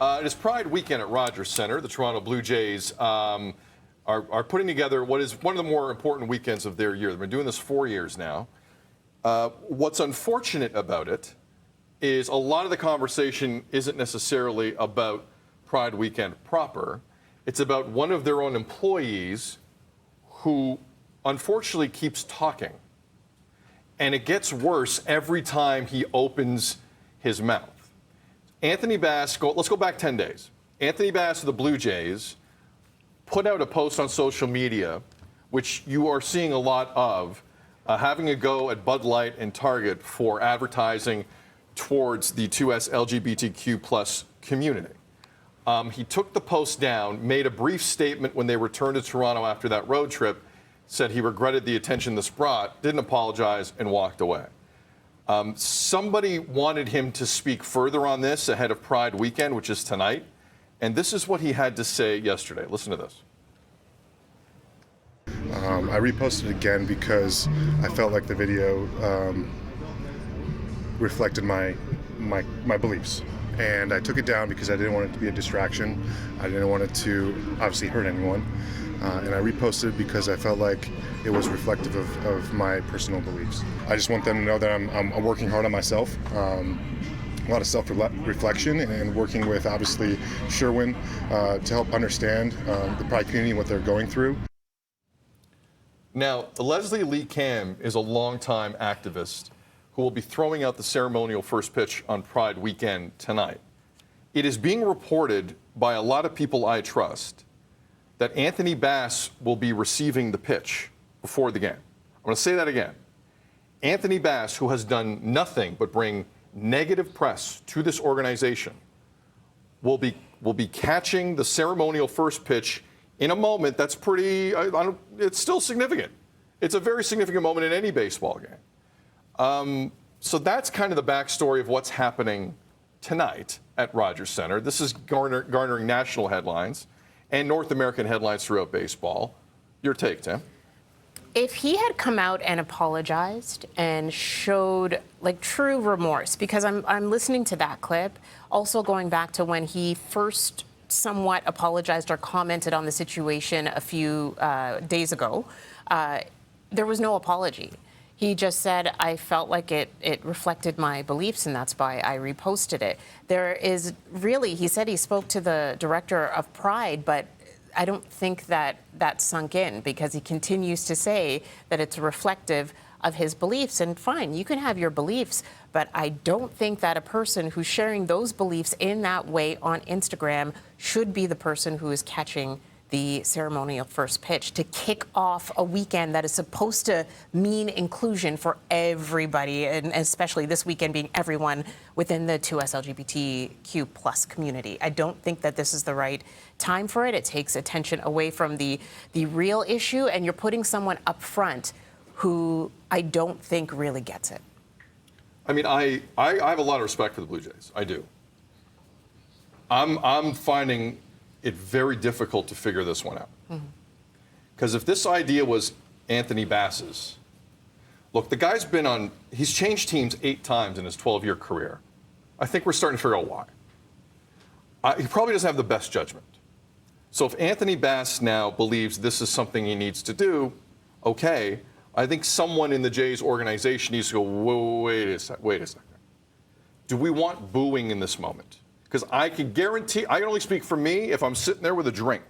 It is Pride weekend at Rogers Centre. The Toronto Blue Jays are putting together what is one of the more important weekends of their year. They've been doing this 4 years now. What's unfortunate about it is a lot of the conversation isn't necessarily about Pride weekend proper. It's about one of their own employees who unfortunately keeps talking. And it gets worse every time he opens his mouth. Anthony Bass, let's go back 10 days. Anthony Bass of the Blue Jays put out a post on social media, which you are seeing a lot of, having a go at Bud Light and Target for advertising towards the 2S LGBTQ+ community. He took the post down, made a brief statement when they returned to Toronto after that road trip, said he regretted the attention this brought, didn't apologize, and walked away. Somebody wanted him to speak further on this ahead of Pride weekend, which is tonight. And this is what he had to say yesterday. Listen to this. I reposted it again because I felt like the video reflected my beliefs. And I took it down because I didn't want it to be a distraction. I didn't want it to obviously hurt anyone. And I reposted it because I felt like it was reflective of my personal beliefs. I just want them to know that I'm working hard on myself. A lot of self-reflection and working with, obviously, Sherwin to help understand the Pride community and what they're going through. Now, Leslie Lee Kam is a longtime activist who will be throwing out the ceremonial first pitch on Pride weekend tonight. It is being reported by a lot of people I trust that Anthony Bass will be receiving the pitch before the game. I'm going to say that again. Anthony Bass, who has done nothing but bring negative press to this organization, will be catching the ceremonial first pitch in a moment that's pretty, it's still significant. It's a very significant moment in any baseball game. So that's kind of the backstory of what's happening tonight at Rogers Centre. This is garnering national headlines and North American headlines throughout baseball. Your take, Tim? If he had come out and apologized and showed like true remorse, because I'm listening to that clip, also going back to when he first somewhat apologized or commented on the situation a few days ago, there was no apology. He just said, I felt like it reflected my beliefs, and that's why I reposted it. There is really, he said he spoke to the director of Pride, but I don't think that sunk in, because he continues to say that it's reflective of his beliefs. And fine, you can have your beliefs, but I don't think that a person who's sharing those beliefs in that way on Instagram should be the person who is catching the ceremonial first pitch to kick off a weekend that is supposed to mean inclusion for everybody, and especially this weekend being everyone within the 2S LGBTQ+ community. I don't think that this is the right time for it. It takes attention away from the real issue, and you're putting someone up front who I don't think really gets it. I mean, I have a lot of respect for the Blue Jays. I do. I'm finding it very difficult to figure this one out. Because if this idea was Anthony Bass's, look, the guy's he's changed teams 8 times in his 12-year career. I think we're starting to figure out why. He probably doesn't have the best judgment. So if Anthony Bass now believes this is something he needs to do, okay, I think someone in the Jays organization needs to go, wait a second. Do we want booing in this moment? Because I can guarantee, I can only speak for me, if I'm sitting there with a drink,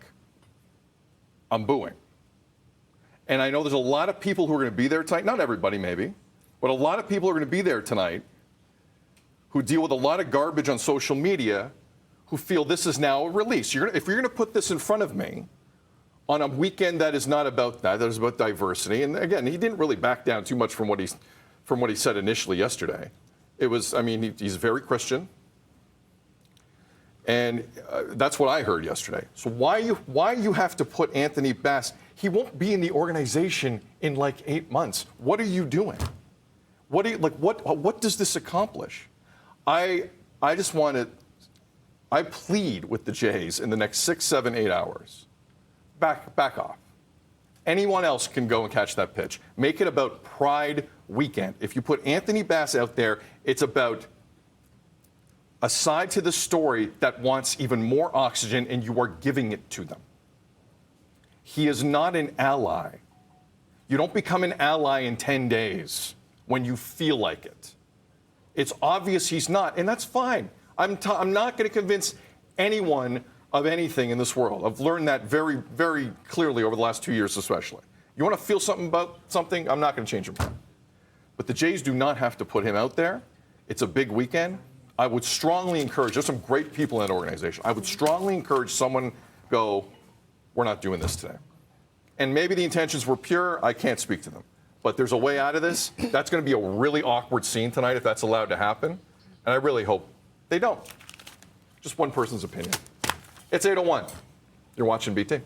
I'm booing. And I know there's a lot of people who are going to be there tonight, not everybody maybe, but a lot of people are going to be there tonight who deal with a lot of garbage on social media, who feel this is now a release. If you're going to put this in front of me on a weekend that is not about that is about diversity, and again, he didn't really back down too much from what he said initially yesterday. It was, I mean, he's very Christian. And that's what I heard yesterday. So why you have to put Anthony Bass? He won't be in the organization in like 8 months. What are you doing? What does this accomplish? I just want to. I plead with the Jays in the next 6, 7, 8 hours. Back off. Anyone else can go and catch that pitch. Make it about Pride weekend. If you put Anthony Bass out there, it's about a side to the story that wants even more oxygen, and you are giving it to them. He is not an ally. You don't become an ally in 10 days when you feel like it. It's obvious he's not, and that's fine. I'm not going to convince anyone of anything in this world. I've learned that very, very clearly over the last 2 years especially. You want to feel something about something, I'm not going to change your mind. But the Jays do not have to put him out there. It's a big weekend. I would strongly encourage, there's some great people in that organization. I would strongly encourage someone go, we're not doing this today. And maybe the intentions were pure, I can't speak to them. But there's a way out of this. That's going to be a really awkward scene tonight if that's allowed to happen. And I really hope they don't. Just one person's opinion. It's 8:01. You're watching BT.